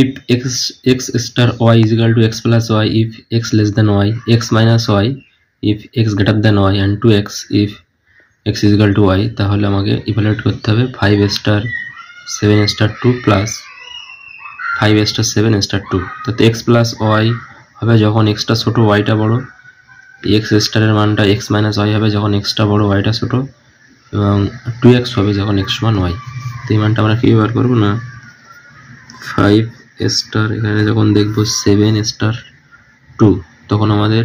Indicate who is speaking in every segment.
Speaker 1: if x star y is equal to x plus y if x less than y, x minus y if x greater than y, and 2x if x is equal to y, তাহলে আমাকে evaluate করতে হবে 5 star 7 star 2 plus 5 star 7 star 2। তাতে x plus y হবে যখন x টা ছোট y টা বড়, x স্টারের মানটা x মাইনাস y হবে যখন x টা বড় y টা ছোট, এবং 2x হবে যখন x সমান y। তো এই মানটা আমরা কি ব্যবহার করব না 5 স্টার, এখানে যখন দেখব 7 স্টার 2, তখন আমাদের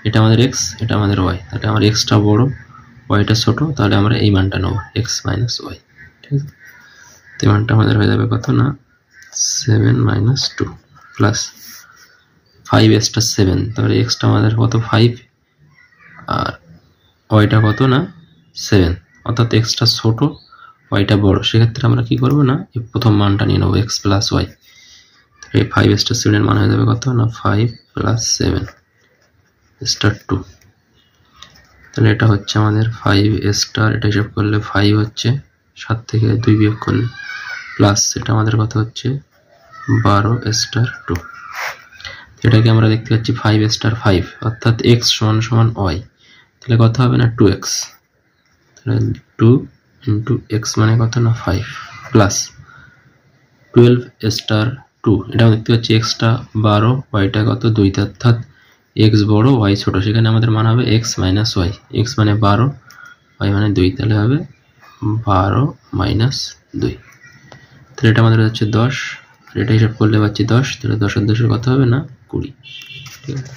Speaker 1: এটা আমাদের x, এটা আমাদের y, তাহলে আমার x টা বড় y টা ছোট, তাহলে আমরা এই মানটা নেব x মাইনাস y। ঠিক আছে, তো এই মানটা আমাদের হয়ে যাবে কত না 7 মাইনাস 2 প্লাস 5 স্টার 7, তাহলে x টা আমাদের কত 5 আর y টা কত না 7, অর্থাৎ x টা ছোট y টা বড়। সেক্ষেত্রে আমরা কি করব না এই প্রথম মানটা নিয়ে নেব x প্লাস y। তাহলে 5 স্টার 7 এর মান হয়ে যাবে কত না 5 প্লাস 7 স্টার 2। তাহলে এটা হচ্ছে আমাদের 5 স্টার, এটা হিসাব করলে 5 হচ্ছে, 7 থেকে 2 বিয়োগ করলে প্লাস এটা আমাদের কত হচ্ছে 12 স্টার 2। এটাকে আমরা দেখতে পাচ্ছি 5 স্টার 5, অর্থাৎ x সমান সমান y, তাহলে কত হবে না 2x, তাহলে 2 ইন্টু x মানে কত না 5 প্লাস 12 স্টার 2, এটা দেখতে পাচ্ছি x টা 12 y টা কত 2, অর্থাৎ x বড় y ছোট, সেখানে আমাদের মান হবে x মাইনাস y, x মানে 12 y মানে 2, তাহলে হবে 12 মাইনাস 2। তাহলে এটা আমাদের হচ্ছে 10, আর এটা হিসাব করলে পাচ্ছি 10, তাহলে 10 এর 10 কত হবে না 20। ঠিক আছে।